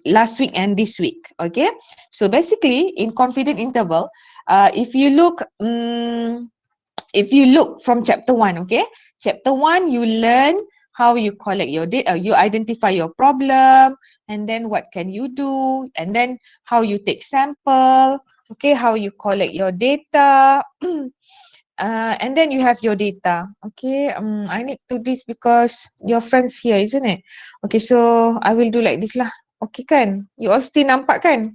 last week and this week. Okay, so basically in confident interval, if you look from chapter 1, okay, chapter 1 you learn how you collect your data, you identify your problem, and then what can you do, and then how you take sample, okay, how you collect your data. And then you have your data. Okay, I need to this because your friends here, isn't it? Okay, so I will do like this lah. Okay kan? You all still nampak kan?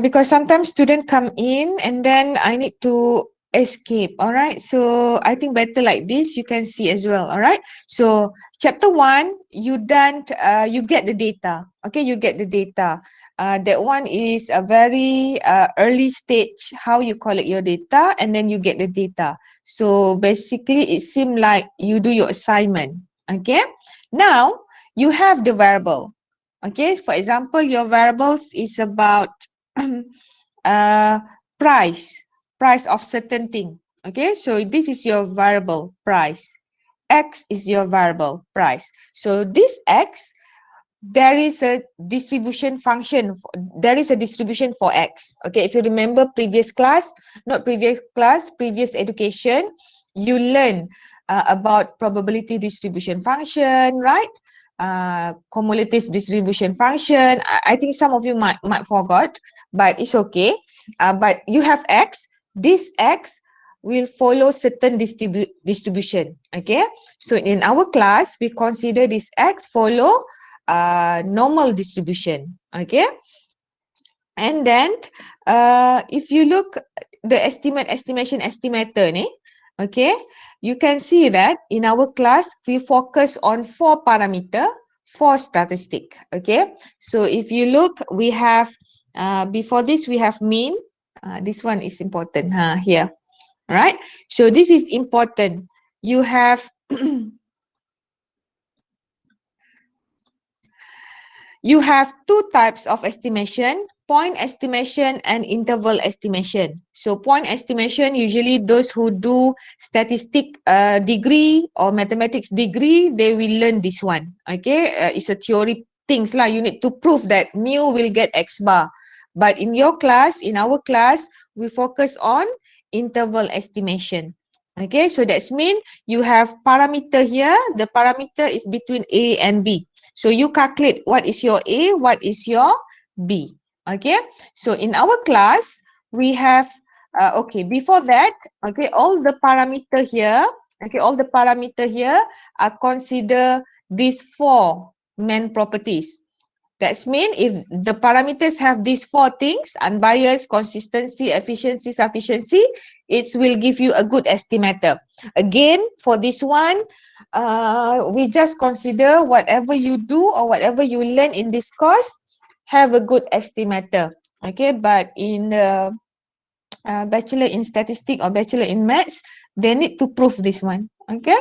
Because sometimes student come in and then I need to escape. All right, so I think better like this. You can see as well. All right, so chapter 1 you done, you get the data. Okay, you get the data. That one is a very early stage, how you collect your data and then you get the data. So basically it seems like you do your assignment. Okay, now you have the variable. Okay, for example, your variables is about uh, price of certain thing. Okay, so this is your variable price. X is your variable price. So this X, there is a distribution function. There is a distribution for X. Okay, if you remember previous class, not previous class, previous education, you learn about probability distribution function, right? Cumulative distribution function. I think some of you might forgot, but it's okay. But you have X. This X will follow certain distribution. Okay, so in our class, we consider this X follow normal distribution. Okay, and then if you look the estimation estimator ni, okay, you can see that in our class we focus on 4 parameter, 4 statistic. Okay, so if you look, we have before this we have mean. This one is important here, right? So this is important. You have you have 2 types of estimation, point estimation and interval estimation. So point estimation, usually those who do statistic degree or mathematics degree, they will learn this one. Okay, it's a theory things lah. You need to prove that mu will get X bar. But in your class, in our class, we focus on interval estimation. Okay, so that's mean you have parameter here. The parameter is between A and B. So you calculate what is your A, what is your B. Okay, so in our class, we have, okay, before that, okay, all the parameter here, okay, all the parameter here are consider these 4 main properties. That's mean if the parameters have these 4 things, unbiased, consistency, efficiency, sufficiency, it will give you a good estimator. Again, for this one, we just consider whatever you do or whatever you learn in this course, have a good estimator. Okay, but in the bachelor in statistics or bachelor in maths, they need to prove this one. Okay,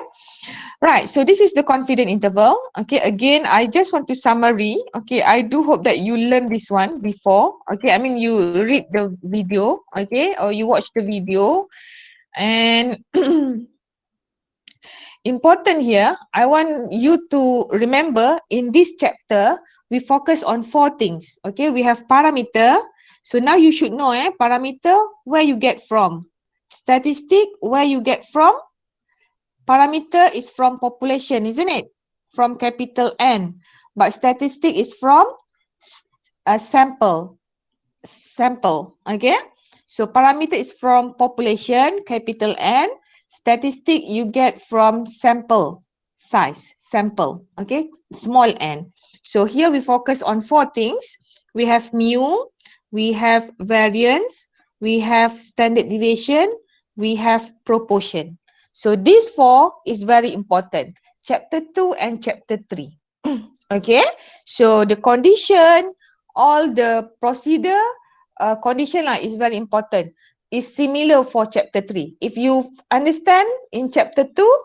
right, so this is the confident interval. Okay, again, I just want to summary. Okay, I do hope that you learned this one before. Okay, I mean you read the video, okay, or you watch the video. And important here, I want you to remember in this chapter, we focus on 4 things. Okay, we have parameter. So now you should know parameter, where you get from. Statistic, where you get from. Parameter is from population, isn't it? From capital N. But statistic is from a sample. Sample, okay? So parameter is from population, capital N. Statistic you get from sample size, sample, okay? Small n. So here we focus on 4 things. We have mu, we have variance, we have standard deviation, we have proportion. So these 4 is very important. Chapter 2 and chapter 3. Okay, so the condition, all the procedure, condition is very important. Is similar for chapter 3. If you understand in chapter 2,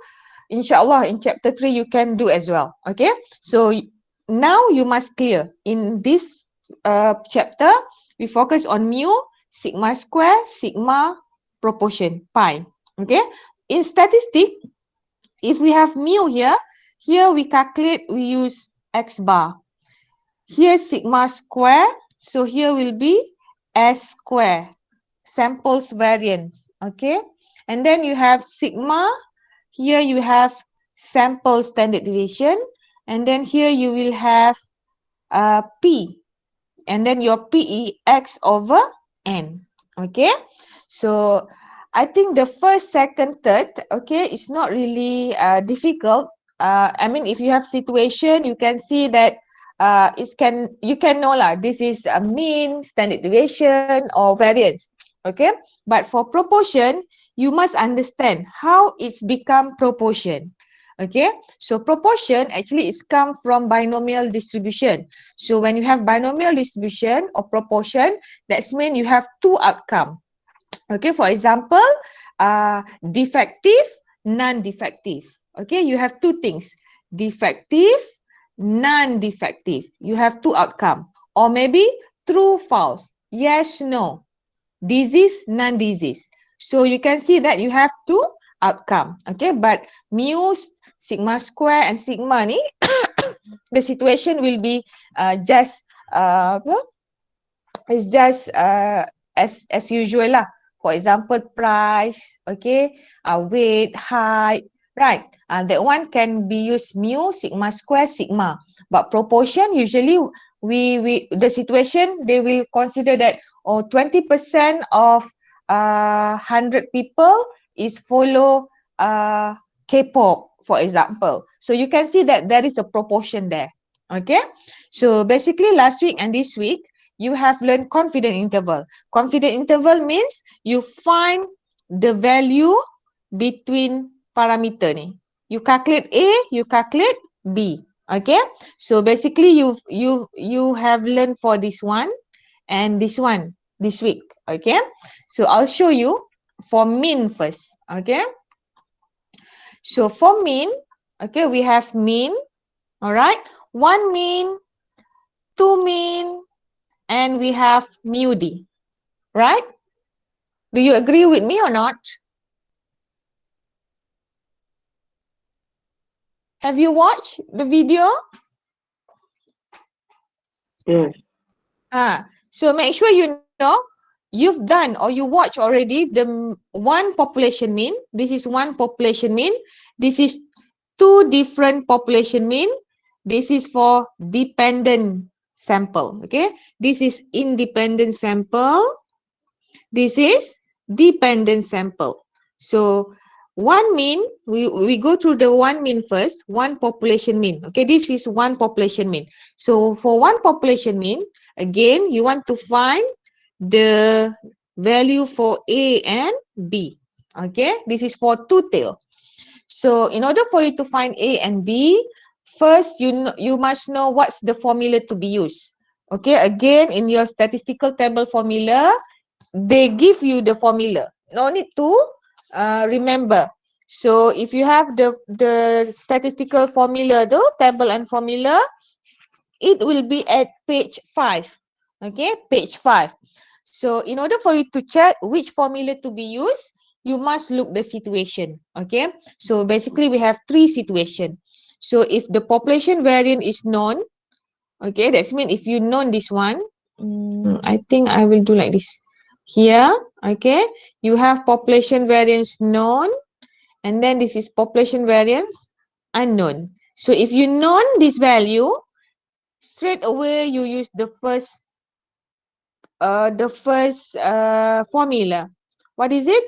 inshallah in chapter 3 you can do as well. Okay, so now you must clear in this chapter, we focus on mu, sigma square, sigma, proportion, pi. Okay, in statistic, if we have mu here, here we calculate, we use X bar. Here sigma square, so here will be S square, samples variance, okay? And then you have sigma, here you have sample standard deviation, and then here you will have P, and then your PE X over N, okay? So I think the first, second, third, okay, it's not really difficult. I mean, if you have situation, you can see that you can know lah, this is a mean, standard deviation, or variance, okay? But for proportion, you must understand how it's become proportion, okay? So proportion actually is come from binomial distribution. So when you have binomial distribution or proportion, that's mean you have two outcome. Okay, for example, defective, non-defective. Okay, you have two things, defective, non-defective. You have two outcome. Or maybe true, false, yes, no, disease, non-disease. So you can see that you have two outcome. Okay, but mu, sigma square and sigma ni, the situation will be just it's just as usual lah. For example, price, okay, weight, height, right? That one can be used mu, sigma square, sigma. But proportion usually the situation they will consider that 20% of 100 people is follow K-pop, for example. So you can see that there is a proportion there. Okay, so basically last week and this week you have learned confidence interval. Confidence interval means you find the value between parameter ni. You calculate A, you calculate B. Okay, so basically you have learned for this one and this one this week. Okay, so I'll show you for mean first. Okay, so for mean, okay, we have mean. All right, one mean, two mean, and we have mu d, right? Do you agree with me or not? Have you watched the video? Yes. So make sure you know you've done or you watch already the one population mean. This is one population mean. This is two different population mean. This is for dependent sample. Okay, this is independent sample. This is dependent sample. So one mean, we go through the one mean first, one population mean. Okay, this is one population mean. So for one population mean, again, you want to find the value for A and B. Okay, this is for two tail. So in order for you to find A and B, first you must know what's the formula to be used. Okay, again, in your statistical table formula, they give you the formula. No need to remember. So if you have the statistical formula though, table and formula, it will be at page 5. Okay, page 5. So in order for you to check which formula to be used, you must look the situation. Okay, so basically we have three situations. So if the population variant is known, okay, that's mean if you know this one, I think I will do like this. Here, okay, you have population variance known, and then this is population variance unknown. So if you know this value, straight away you use the first formula. What is it?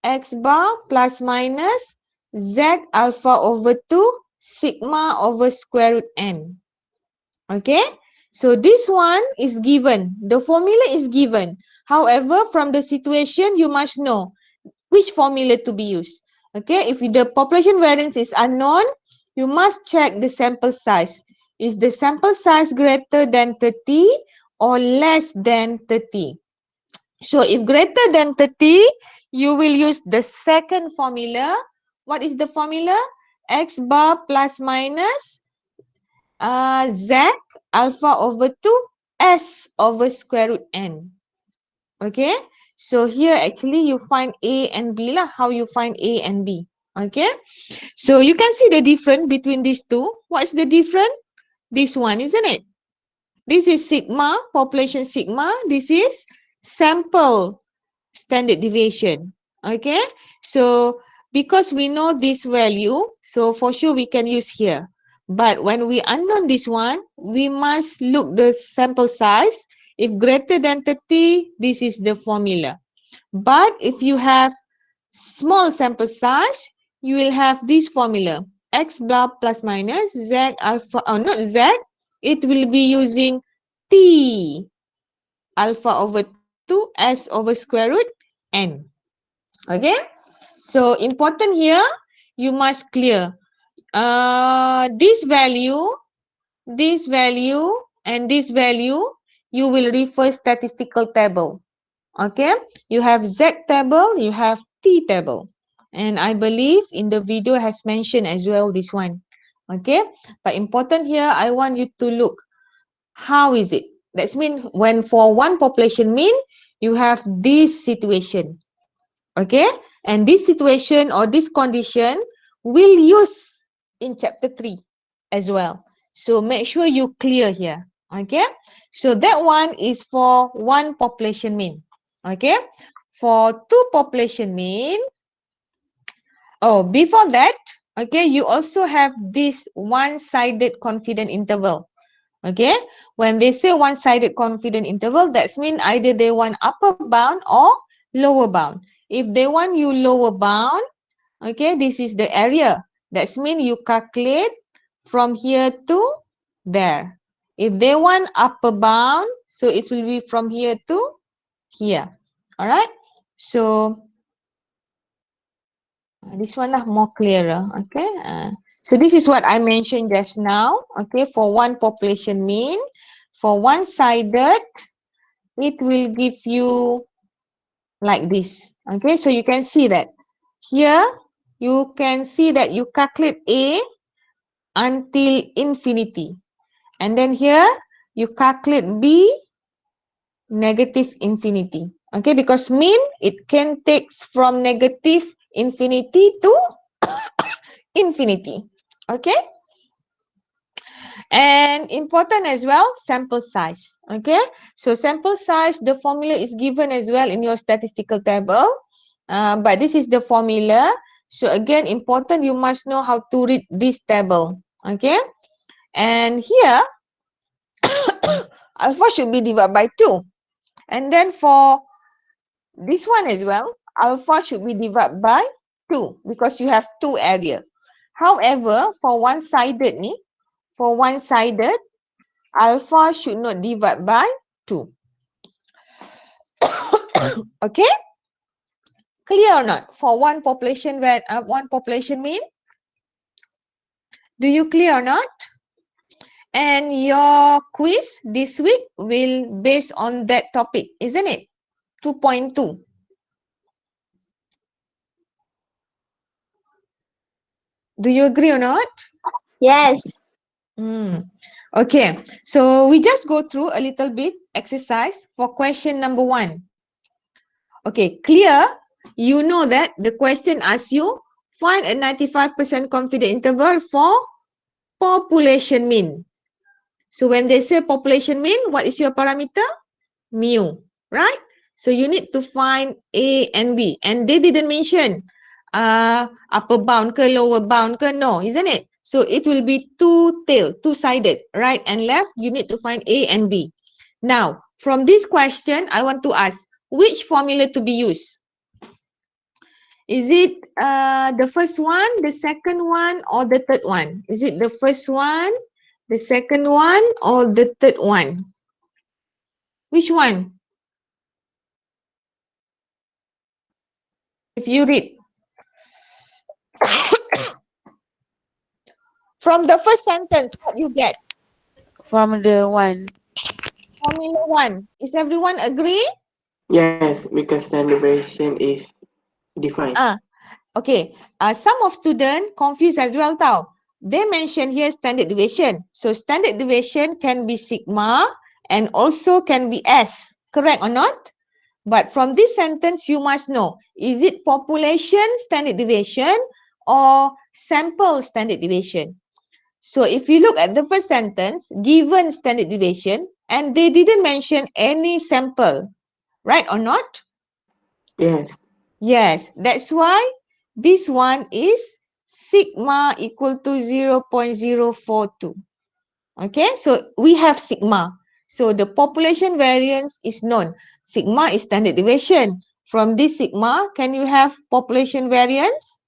X bar plus minus Z alpha over 2 sigma over square root n. Okay, so this one is given. The formula is given. However, from the situation, you must know which formula to be used. Okay, if the population variance is unknown, you must check the sample size. Is the sample size greater than 30 or less than 30? So if greater than 30, you will use the second formula. What is the formula? X bar plus minus Z alpha over 2 S over square root n. Okay, so here actually you find A and B lah. How you find A and B? Okay, so you can see the difference between these two. What's the difference? this one, isn't it? This is sigma, population sigma. This is sample standard deviation. Okay, so because we know this value, so for sure we can use here. But when we unknown this one, we must look the sample size. If greater than 30, this is the formula. But if you have small sample size, you will have this formula. X bar plus minus Z alpha, not Z, it will be using T alpha over 2 S over square root N. Okay, so important here, you must clear this value, and this value, you will refer statistical table. Okay, you have Z table, you have T table, and I believe in the video has mentioned as well this one. Okay, but important here, I want you to look how is it. That's mean when for one population mean, you have this situation. Okay, and this situation or this condition will use in chapter 3 as well. So make sure you clear here. Okay, so that one is for one population mean. Okay, for two population mean, oh, before that, okay, you also have this one-sided confidence interval. Okay, when they say one-sided confidence interval, that's mean either they want upper bound or lower bound. If they want you lower bound, okay, this is the area. That's mean you calculate from here to there. If they want upper bound, so it will be from here to here. All right. So this one lah more clearer. Okay. So this is what I mentioned just now. Okay, for one population mean, for one-sided, it will give you like this. Okay, so you can see that here you can see that you calculate A until infinity, and then here you calculate B negative infinity. Okay, because mean it can take from negative infinity to infinity. Okay, and important as well, sample size. Okay, so sample size, the formula is given as well in your statistical table, but this is the formula. So again, important, you must know how to read this table. Okay, and here alpha should be divided by 2, and then for this one as well, alpha should be divided by 2 because you have two area. However, for one-sided ni, for one-sided, alpha should not divide by 2. Okay, clear or not? For one population, one population mean, do you clear or not? And your quiz this week will based on that topic, isn't it? 2.2. Do you agree or not? Yes. Okay, so we just go through a little bit exercise for question number 1. Okay, clear? You know that the question asks you, find a 95% confidence interval for population mean. So when they say population mean, what is your parameter? Mu, right? So you need to find A and B. And they didn't mention upper bound ke, lower bound ke, no, isn't it? So it will be two-sided, right and left. You need to find A and B. Now, from this question, I want to ask, which formula to be used? Is it the first one, the second one, or the third one? Is it the first one, the second one, or the third one? Which one? If you read. From the first sentence, what you get? From the one. Formula 1. Is everyone agree? Yes, because standard deviation is defined. Okay. Some of students confused as well tau. They mention here standard deviation. So standard deviation can be sigma and also can be S. Correct or not? But from this sentence, you must know, is it population standard deviation or sample standard deviation? So if you look at the first sentence, given standard deviation, and they didn't mention any sample, right or not? Yes. Yes, that's why this one is sigma equal to 0.042. Okay, so we have sigma. So the population variance is known. Sigma is standard deviation. From this sigma, can you have population variance?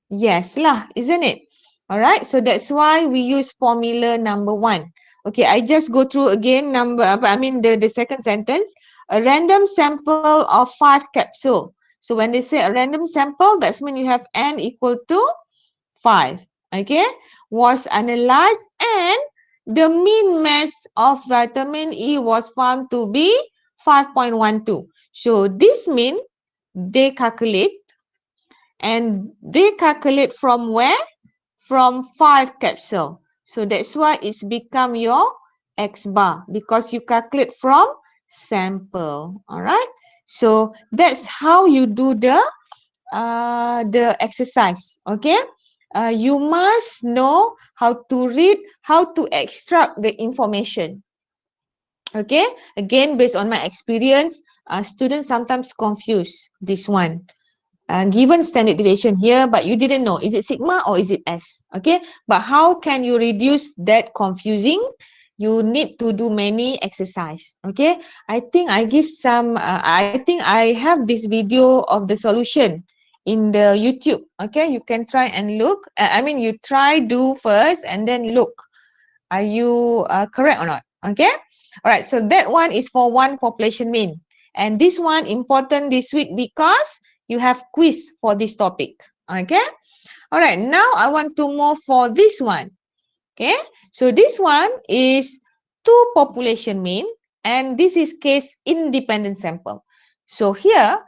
Yes lah, isn't it? All right, so that's why we use formula number 1. Okay, I just go through again the second sentence. A random sample of 5 capsule. So when they say a random sample, that's mean you have n equal to 5. Okay, was analyzed and the mean mass of vitamin E was found to be 5.12. So this mean they calculate, and they calculate from where? From 5 capsule. So that's why it's become your X bar, because you calculate from sample. All right. So that's how you do the exercise. Okay. You must know how to read, how to extract the information. Okay. Again, based on my experience, students sometimes confuse this one. Given standard deviation here, but you didn't know, is it sigma or is it S? Okay, but how can you reduce that confusing? You need to do many exercise. Okay, I think I give some, I think I have this video of the solution in the YouTube. Okay, you can try and look. You try do first and then look. Are you correct or not? Okay, all right, so that one is for one population mean. And this one important this week because you have quiz for this topic. Okay. All right. Now I want to move for this one. Okay. So this one is two population mean, and this is case independent sample. So here,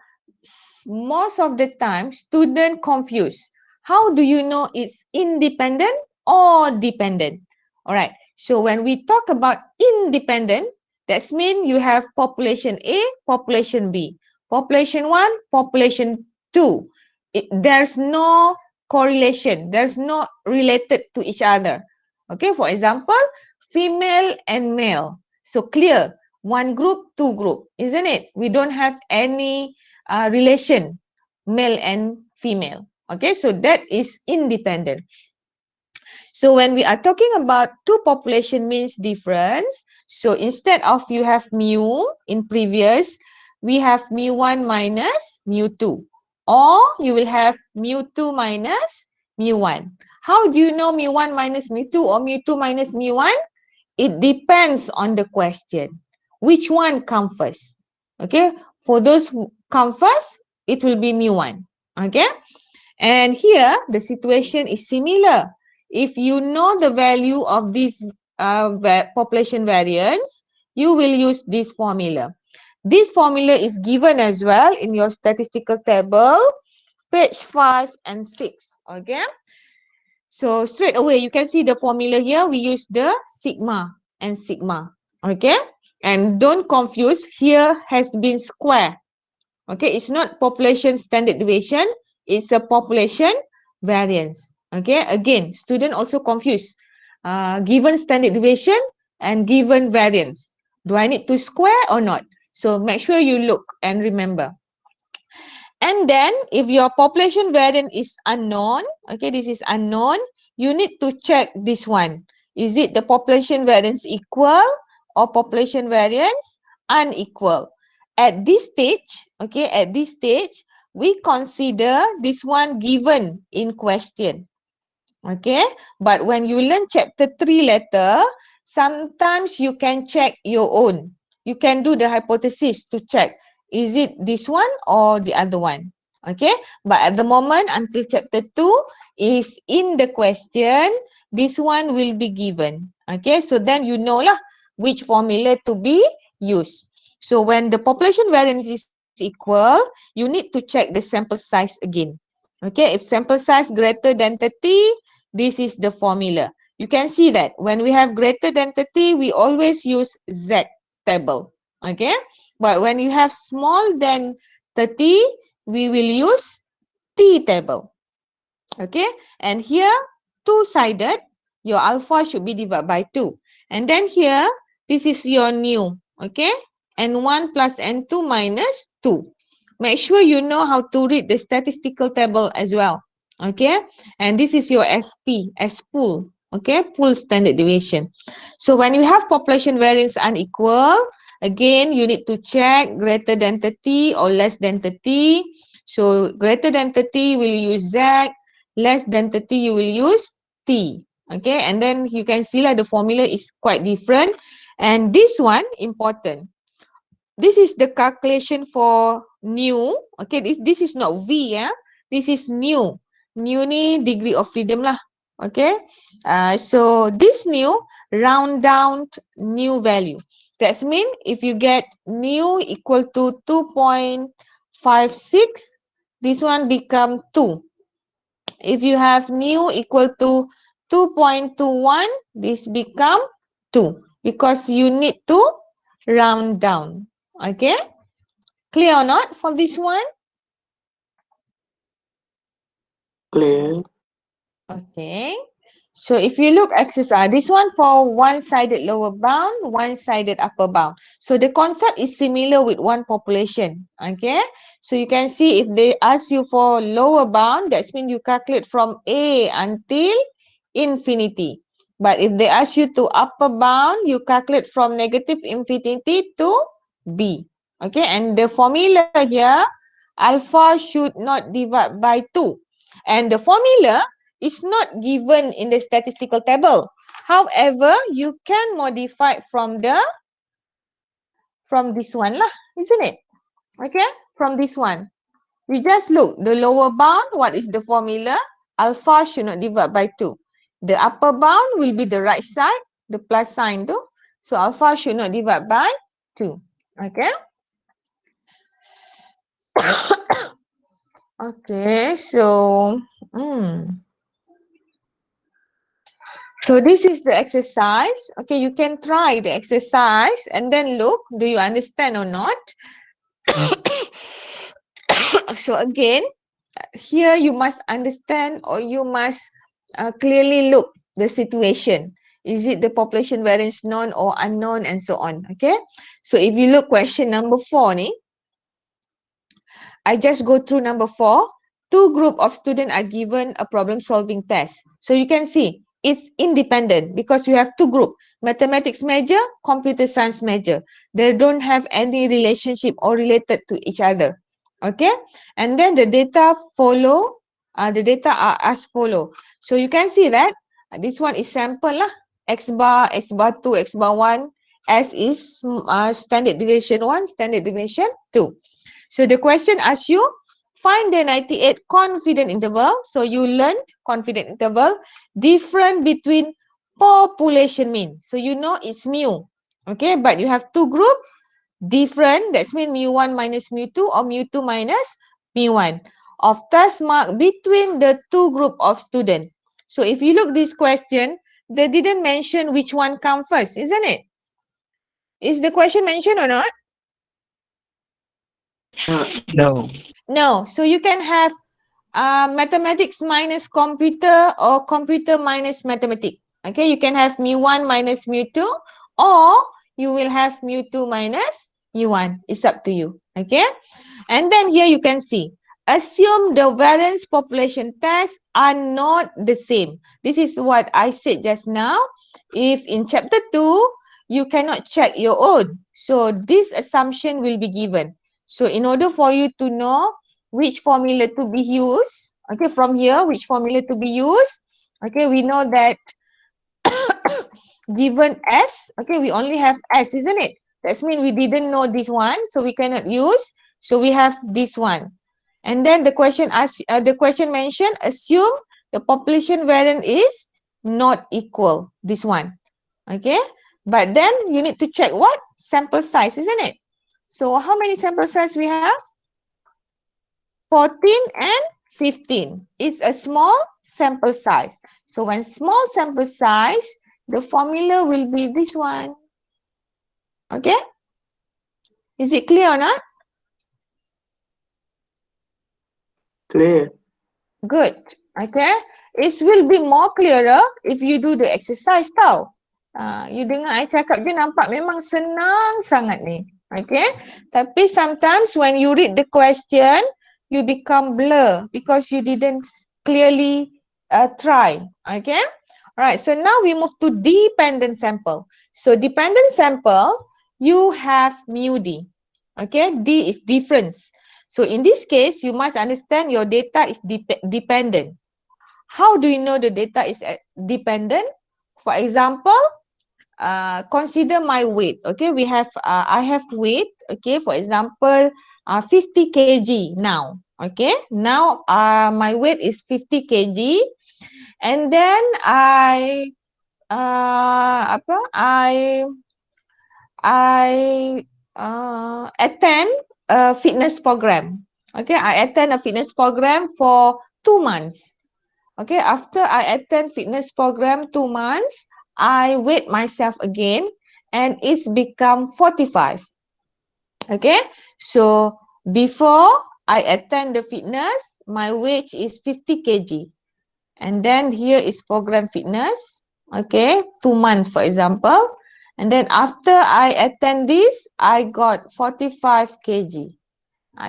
most of the time, student confused. How do you know it's independent or dependent? All right. So when we talk about independent, that means you have population A, population B, population 1, population 2. There's no correlation. There's no related to each other. Okay, for example, female and male. So clear, one group, two group, isn't it? We don't have any relation, male and female. Okay, so that is independent. So when we are talking about two population means difference, so instead of you have mu in previous, we have mu1 minus mu2. Or you will have mu2 minus mu1. How do you know mu1 minus mu2 or mu2 minus mu1? It depends on the question. Which one come first? Okay, for those who come first, it will be mu1. Okay, and here the situation is similar. If you know the value of this population variance, you will use this formula. This formula is given as well in your statistical table, page 5 and 6. Okay. So straight away, you can see the formula here. We use the sigma and sigma. Okay. And don't confuse, here has been square. Okay. It's not population standard deviation. It's a population variance. Okay. Again, student also confused. Given standard deviation and given variance. Do I need to square or not? So make sure you look and remember. And then if your population variance is unknown, okay, this is unknown, you need to check this one. Is it the population variance equal or population variance unequal? At this stage, okay, at this stage, we consider this one given in question. Okay, but when you learn chapter 3 later, sometimes you can check your own. You can do the hypothesis to check, is it this one or the other one? Okay, but at the moment until chapter 2, if in the question, this one will be given. Okay, so then you know lah which formula to be used. So when the population variance is equal, you need to check the sample size again. Okay, if sample size greater than 30, this is the formula. You can see that when we have greater than 30, we always use Z table. Okay, but when you have small than 30, we will use T table. Okay, and here two-sided, Your alpha should be divided by 2. And then here, this is your new, okay? N1 plus N2 minus 2. Make sure you know how to read the statistical table as well, okay? And this is your SP, S pool, okay? Pool standard deviation. So when you have population variance unequal, again, you need to check greater than 30 or less than 30. So greater than 30, will use Z. Less than 30, you will use T. Okay, and then you can see like the formula is quite different. And this one, important. This is the calculation for new. Okay, this is not V, yeah. This is new. New ni degree of freedom lah. Okay, so this new round down new value. That's mean if you get new equal to 2.56, this one become 2. If you have new equal to 2.21, this become 2 because you need to round down. Okay, clear or not for this one? Clear. Okay, so if you look exercise, this one for one-sided lower bound, one-sided upper bound. So the concept is similar with one population. Okay, so you can see if they ask you for lower bound, that means you calculate from A until infinity. But if they ask you to upper bound, you calculate from negative infinity to B. Okay, and the formula here, alpha should not divide by 2. And the formula is not given in the statistical table. However, you can modify from this one lah, isn't it? Okay, from this one. We just look the lower bound, what is the formula? Alpha should not divide by 2. The upper bound will be the right side, the plus sign tu. So alpha should not divide by 2. Okay. Okay, so so this is the exercise. Okay, you can try the exercise and then look, do you understand or not? So again, here you must understand or you must clearly look the situation. Is it the population variance known or unknown and so on, okay? So if you look question number 4 ni, I just go through number 4. Two group of students are given a problem solving test. So you can see it's independent because you have two group, mathematics major, computer science major. They don't have any relationship or related to each other. Okay, and then the data follow, the data are as follow. So you can see that this one is sample lah, x bar 2, x bar 1, S is standard deviation 1, standard deviation 2. So the question asks you, find the 98 confident interval. So you learned confident interval, different between population mean. So you know it's mu, okay? But you have two group, different, that's mean mu1 minus mu2 or mu2 minus mu1 of task mark between the two group of student. So if you look this question, they didn't mention which one come first, isn't it? Is the question mentioned or not? No. No. So you can have mathematics minus computer or computer minus mathematics. Okay, you can have mu1 minus mu2 or you will have mu2 minus mu1. It's up to you. Okay, and then here you can see, assume the variance population tests are not the same. This is what I said just now. If in chapter 2, you cannot check your own. So this assumption will be given. So in order for you to know which formula to be used, okay, from here, which formula to be used, okay, we know that given S, okay, we only have S, isn't it? That means we didn't know this one, so we cannot use, so we have this one. And then the question mentioned, assume the population variance is not equal, this one, okay? But then you need to check what? Sample size, isn't it? So how many sample size we have? 14 and 15. It's a small sample size. So when small sample size, the formula will be this one. Okay? Is it clear or not? Clear. Good. Okay. it will be more clearer if you do the exercise tau. You dengar I cakap je nampak memang senang sangat ni. Okay. Tapi sometimes when you read the question, you become blur because you didn't clearly try. Okay. Alright. So now we move to dependent sample. So dependent sample, you have mu D. Okay. D is difference. So in this case, you must understand your data is dependent. How do you know the data is dependent? For example, consider my weight. Okay, we have I have weight. Okay, for example, 50 kg now. Okay, now my weight is 50 kg, and then I attend a fitness program. Okay, I attend a fitness program for 2 months. Okay, after I attend fitness program 2 months, I weigh myself again and it's become 45. Okay, so before I attend the fitness, my weight is 50 kg. And then here is program fitness. Okay, 2 months for example. And then after I attend this, I got 45 kg.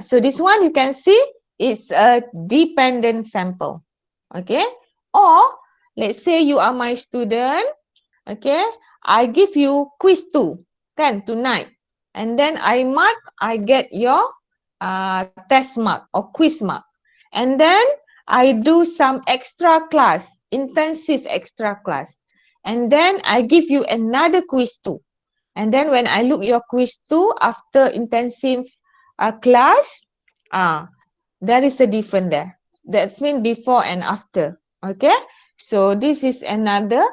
So this one you can see it's a dependent sample. Okay, or let's say you are my student. Okay, I give you quiz 2 kan tonight, and then I get your test mark or quiz mark, and then I do some extra class, intensive extra class, and then I give you another quiz 2, and then when I look your quiz 2 after intensive class, there is a difference there. That's mean before and after. Okay, so this is another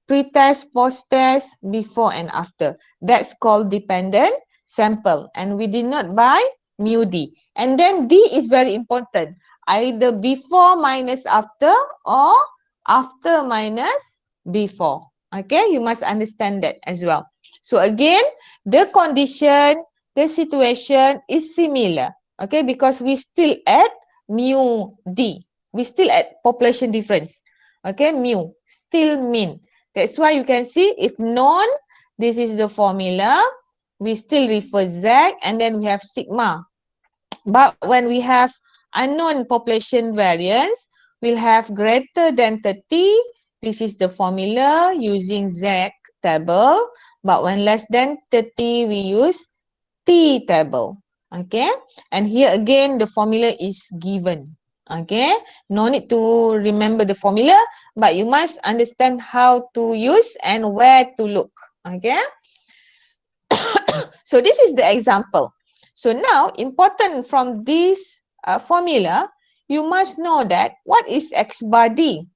pre-test, post-test, before and after. That's called dependent sample, and we did not buy mu D. And then D is very important, either before minus after or after minus before. Okay, you must understand that as well. So again, the condition, the situation is similar. Okay, because we still at mu D. We still at population difference. Okay, mu, still mean. That's why you can see if known, this is the formula. We still refer Z and then we have sigma. But when we have unknown population variance, we'll have greater than 30. This is the formula using Z table. But when less than 30, we use T table. Okay, and here again the formula is given. Okay, no need to remember the formula, but you must understand how to use and where to look. Okay, so this is the example. So now important from this formula, you must know that what is X bar D.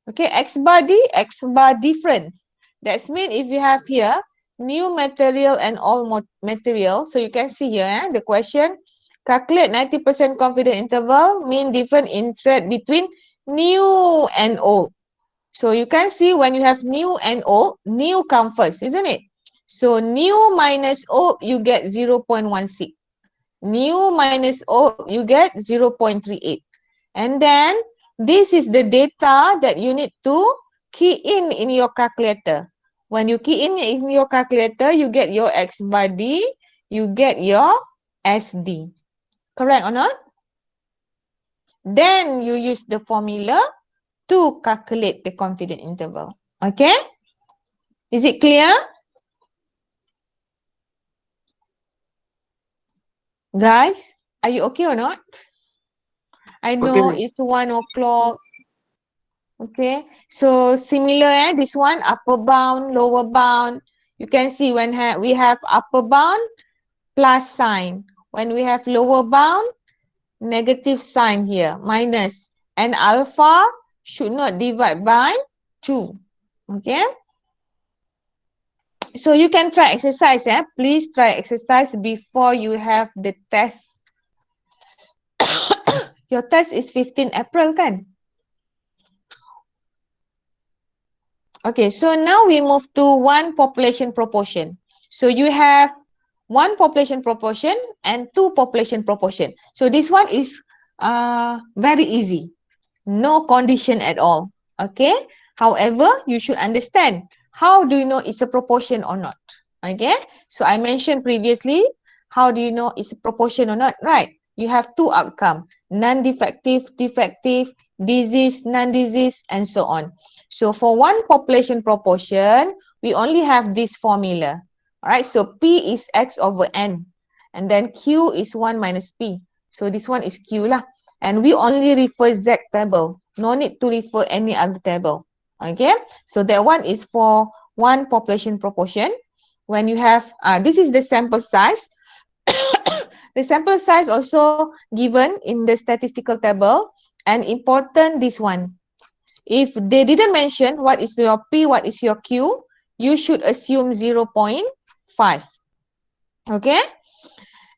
Okay, X bar D, X bar difference. That's mean if you have here new material and old material. So you can see here the question, calculate 90% confidence interval, mean difference in thread between new and old. So you can see when you have new and old, new come first, isn't it? So new minus old, you get 0.16. New minus old, you get 0.38. And then this is the data that you need to key in your calculator. When you key in your calculator, you get your X bar D, you get your SD. Correct or not? Then you use the formula to calculate the confidence interval. Okay? Is it clear? Guys, are you okay or not? I know Okay. it's 1 o'clock. Okay, so similar this one, upper bound, lower bound. You can see when we have upper bound, plus sign. When we have lower bound, negative sign here, minus. And alpha should not divide by 2. Okay. So you can try exercise. Please try exercise before you have the test. Your test is 15 April kan? Okay, so now we move to one population proportion. So you have one population proportion and two population proportion. So this one is very easy. No condition at all. Okay. However, you should understand, how do you know it's a proportion or not? Okay. So I mentioned previously, how do you know it's a proportion or not? Right. You have two outcomes, non-defective, defective, disease, non-disease, and so on. So for one population proportion, we only have this formula. All right. So P is X over N. And then Q is 1 minus P. So this one is Q lah. And we only refer Z table. No need to refer any other table. Okay. So that one is for one population proportion. When you have, this is the sample size. The sample size also given in the statistical table. And important, this one. If they didn't mention what is your P, what is your Q, you should assume 0.5. Okay.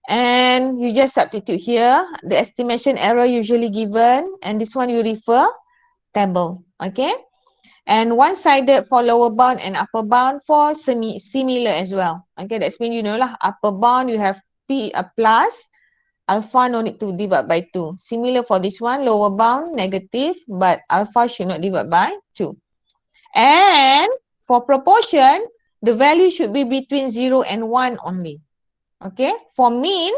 And you just substitute here the estimation error usually given, and this one you refer table. Okay. And one-sided for lower bound and upper bound for similar as well. Okay, that's mean you know lah, upper bound you have P plus, alpha no need to divide by 2. Similar for this one, lower bound negative, but alpha should not divide by 2. And for proportion, the value should be between 0 and 1 only. Okay, for mean,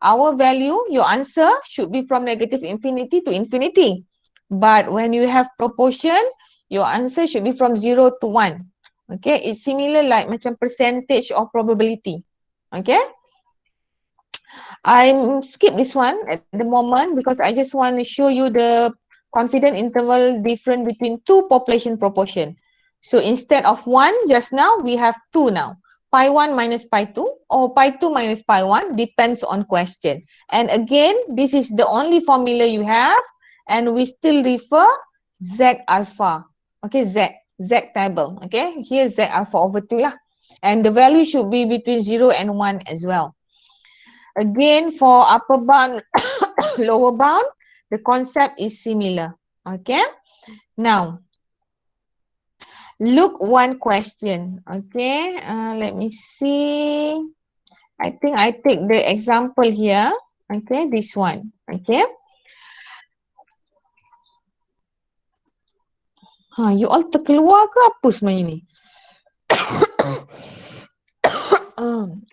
our value, your answer should be from negative infinity to infinity. But when you have proportion, your answer should be from 0 to 1. Okay, it's similar like macam percentage of probability. Okay, I skip this one at the moment because I just want to show you the confidence interval difference between two population proportion. So instead of 1 just now, we have 2 now. Pi 1 minus pi 2 or pi 2 minus pi 1 depends on question. And again, this is the only formula you have, and we still refer Z alpha. Okay, Z table. Okay, here Z alpha over 2 lah. And the value should be between 0 and 1 as well. Again, for upper bound, lower bound, the concept is similar. Okay, now look one question. Okay, let me see. I think I take the example here. Okay, this one. Okay. You all terkeluar ke apa sebenarnya ni?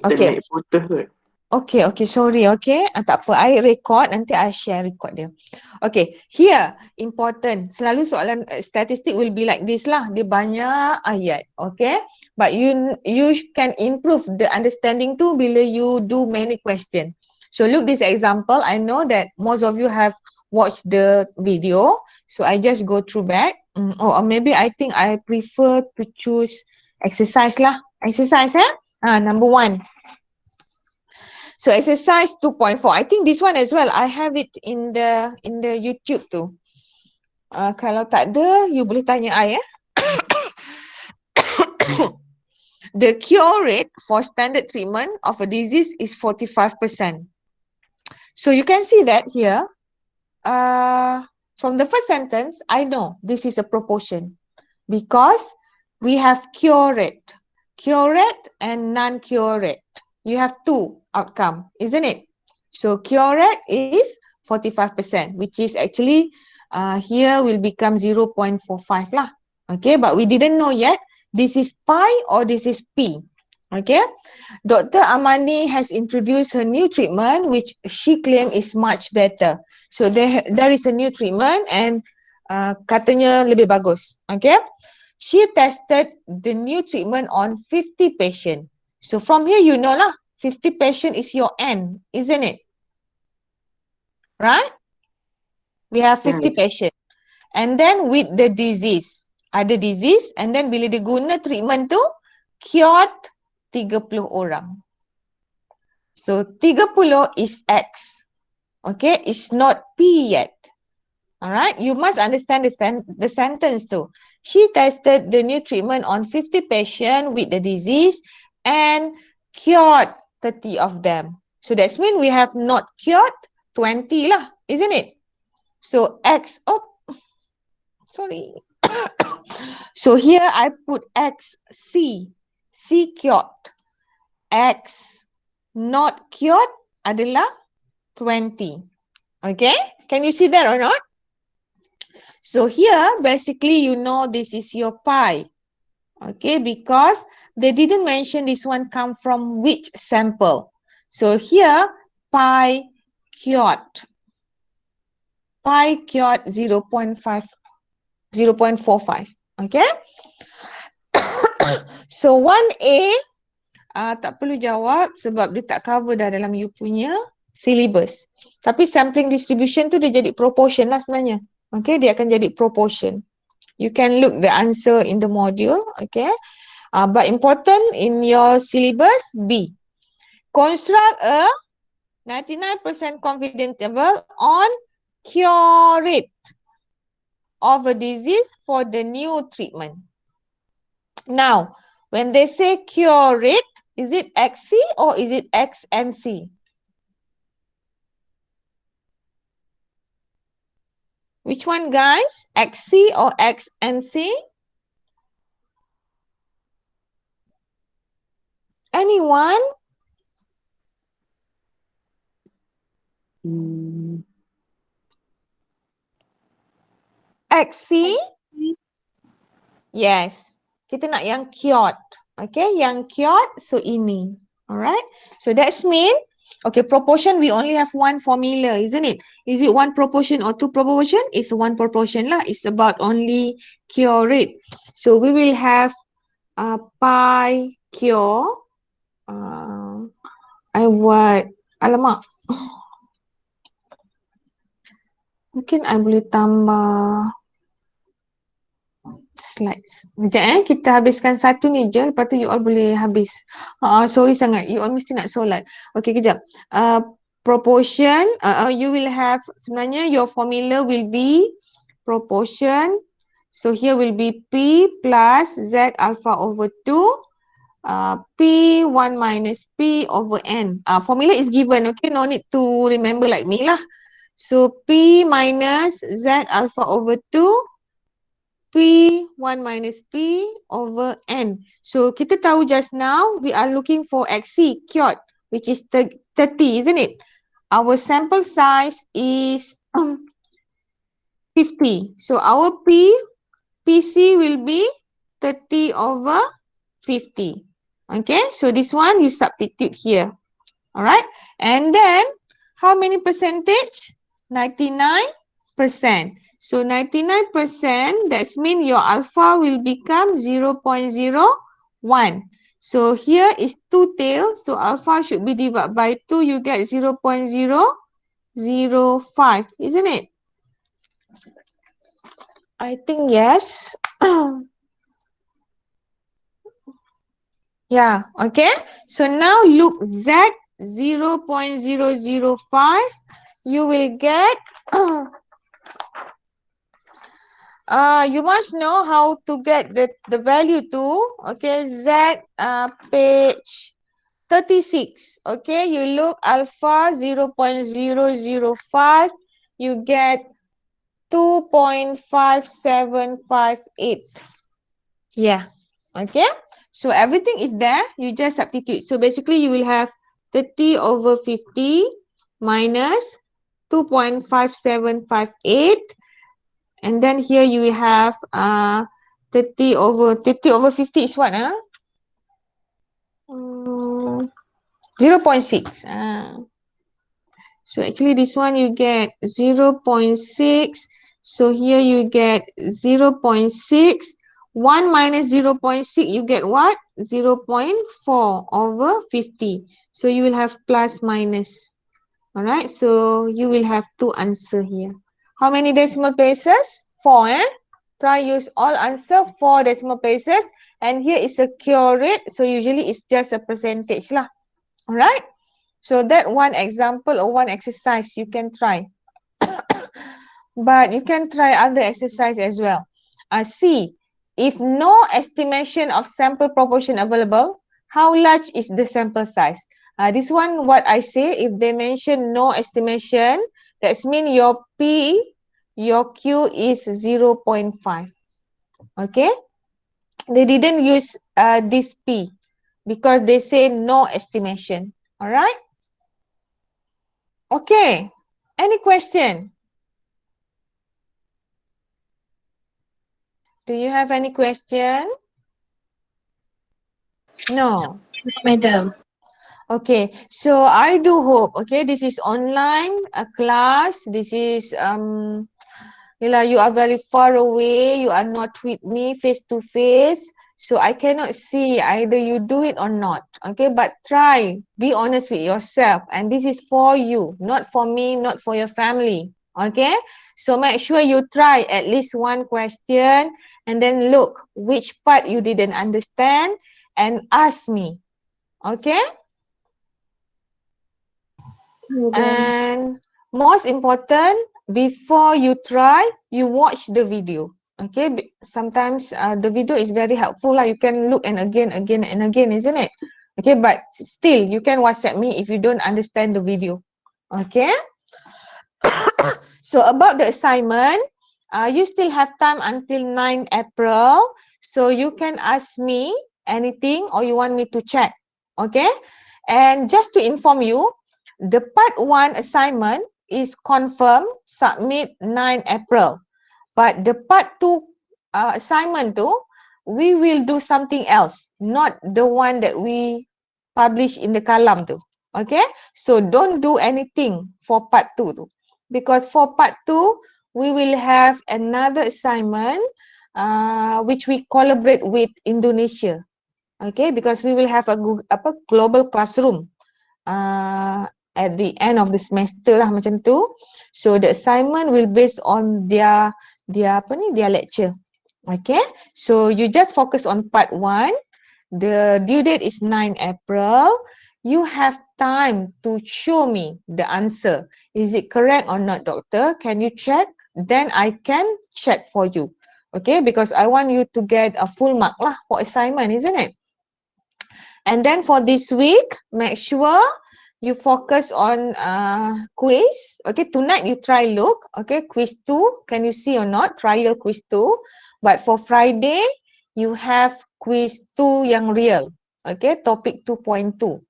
Okay. Naik putus kot. Okay, sorry, okay. Tak apa, I record, nanti I share record dia. Okay, here, important. Selalu soalan statistik will be like this lah. Dia banyak ayat, okay. But you can improve the understanding tu bila you do many question. So look this example. I know that most of you have watched the video. So I just go through back. Or maybe I think I prefer to choose exercise lah. Exercise number 1. So exercise 2.4. I think this one as well. I have it in the YouTube tu. Kalau tak ada, you boleh tanya I . The cure rate for standard treatment of a disease is 45%. So you can see that here. From the first sentence, I know this is a proportion because we have cure rate and non-cure rate. You have 2 outcome, isn't it? So cure rate is 45%, which is actually here will become 0.45 lah. Okay, but we didn't know yet. This is pi or this is P. Okay, Dr. Amani has introduced a new treatment which she claimed is much better. So there is a new treatment and katanya lebih bagus. Okay, she tested the new treatment on 50 patients. So from here, you know lah, 50 patient is your N, isn't it? Right? We have 50 patient. And then with the disease, ada disease, and then bila dia guna treatment tu, cured 30 orang. So 30 is X. Okay, it's not P yet. Alright, you must understand the sentence too. She tested the new treatment on 50 patients with the disease and cured 30 of them. So that's mean we have not cured 20 lah, isn't it? So X, sorry. So here I put X, C cured. X not cured adalah 20. Okay, can you see that or not? So here, basically, you know this is your pi. Okay, because they didn't mention this one come from which sample. So here, pi quot. Pi quot 0.5, 0.45. Okay. So 1A, tak perlu jawab sebab dia tak cover dah dalam you punya syllabus. Tapi sampling distribution tu dia jadi proportion lah sebenarnya. Okay, dia akan jadi proportion. You can look the answer in the module. Okay. But important in your syllabus, B. Construct a 99% confidence interval on cure rate of a disease for the new treatment. Now, when they say cure rate, is it XC or is it XNC? Which one, guys? XC or XNC? Anyone? XC? Yes. Kita nak yang cured. Okay, yang cured, so ini. Alright. So that's mean, okay, proportion, we only have one formula, isn't it? Is it one proportion or two proportion? It's one proportion lah. It's about only cure rate. So we will have pi cure. I buat, alamak. Mungkin I boleh tambah slides. Sekejap kita habiskan satu ni je, lepas tu you all boleh habis. Sorry sangat, you all mesti nak solat. Okay, kejap. Proportion, you will have, sebenarnya your formula will be proportion. So here will be P plus Z alpha over 2. P 1 minus P over N. Formula is given, okay? No need to remember like me lah. So P minus Z alpha over 2. P 1 minus P over N. So kita tahu just now we are looking for XC, cured, which is 30, isn't it? Our sample size is 50. So our PC will be 30 over 50. Okay, so this one you substitute here. All right, and then how many percentage? 99%. So 99%, that's mean your alpha will become 0.01. So here is 2 tails. So alpha should be divided by 2. You get 0.005, isn't it? I think yes. Yeah, okay. So now look Z 0.005. You will get you must know how to get the value to, okay, Z page 36. Okay, you look alpha 0.005, you get 2.5758. Yeah, okay. So everything is there, you just substitute. So basically you will have 30 over 50 minus 2.5758. And then here you will have 30 over 50 is what? 0.6. So actually this one you get 0.6. So here you get 0.6. 1 minus 0.6, you get what? 0.4 over 50. So you will have plus minus. All right. So you will have two answer here. How many decimal places? 4, Try use all answer 4 decimal places. And here is a cure rate. So usually it's just a percentage lah. All right. So that one example or one exercise you can try. But you can try other exercise as well. C. If no estimation of sample proportion available, how large is the sample size? This one, what I say, if they mention no estimation, that's mean your P, your Q is 0.5. Okay? They didn't use this P because they say no estimation. All right? Okay. Any question? Do you have any question? No. Madam. Okay, so I do hope, okay, this is online class. This is Lila, you are very far away. You are not with me face to face. So I cannot see either you do it or not. Okay, but try. Be honest with yourself. And this is for you, not for me, not for your family. Okay, so make sure you try at least one question and then look which part you didn't understand and ask me. Okay. And most important, before you try, you watch the video. Okay, sometimes the video is very helpful. You can look and again, isn't it? Okay, but still, you can WhatsApp me if you don't understand the video. Okay. So about the assignment, you still have time until 9 April. So you can ask me anything or you want me to check. Okay. And just to inform you, the part 1 assignment is confirmed submit 9 April. But the part 2 assignment too, we will do something else, not the one that we publish in the kalam too. Okay, so don't do anything for part 2 too. Because for part 2, we will have another assignment which we collaborate with Indonesia. Okay, because we will have a global classroom at the end of the semester lah macam tu. So the assignment will based on their lecture. Okay, so you just focus on part 1. The due date is 9 April. You have time to show me the answer. Is it correct or not, doctor? Can you check? Then I can check for you. Okay, because I want you to get a full mark lah for assignment, isn't it? And then for this week, make sure you focus on quiz. Okay, tonight you try look. Okay, quiz 2. Can you see or not? Trial quiz 2. But for Friday, you have quiz 2 yang real. Okay, topic 2.2.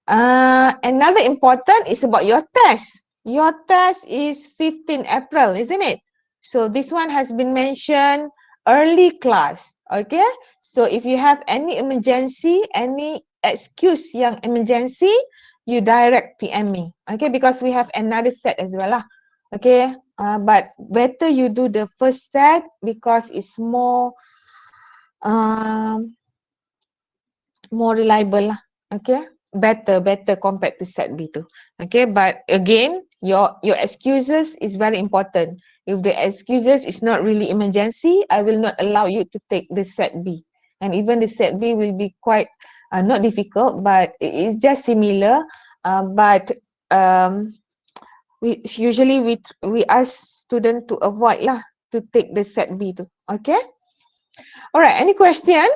Another important is about your test. Your test is 15 April, isn't it? So this one has been mentioned early class. Okay, so if you have any emergency, any excuse yang emergency, you direct PM me. Okay, because we have another set as well lah. Okay, but better you do the first set because it's more reliable lah. Okay, better compared to set B tu. Okay, but again, your excuses is very important. If the excuses is not really emergency, I will not allow you to take the set B. And even the set B will be quite not difficult, but it's just similar. But we usually we ask student to avoid lah to take the set B tu. Okay. Alright. Any question?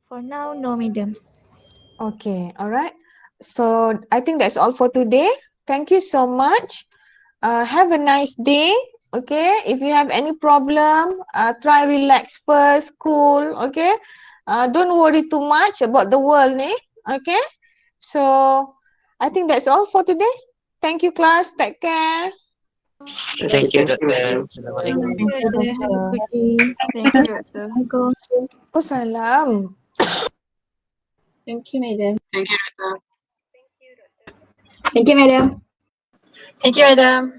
For now, no, madam. Okay, all right. So I think that's all for today. Thank you so much. Have a nice day. Okay, if you have any problem, try relax first, cool. Okay, don't worry too much about the world, ne? Okay, so I think that's all for today. Thank you, class. Take care. Thank you, Doctor. Thank you, Doctor. Thank you, Doctor. Oh, salam. Thank you, Madam. Thank you, Doctor. Thank you, Madam. Thank you, madam.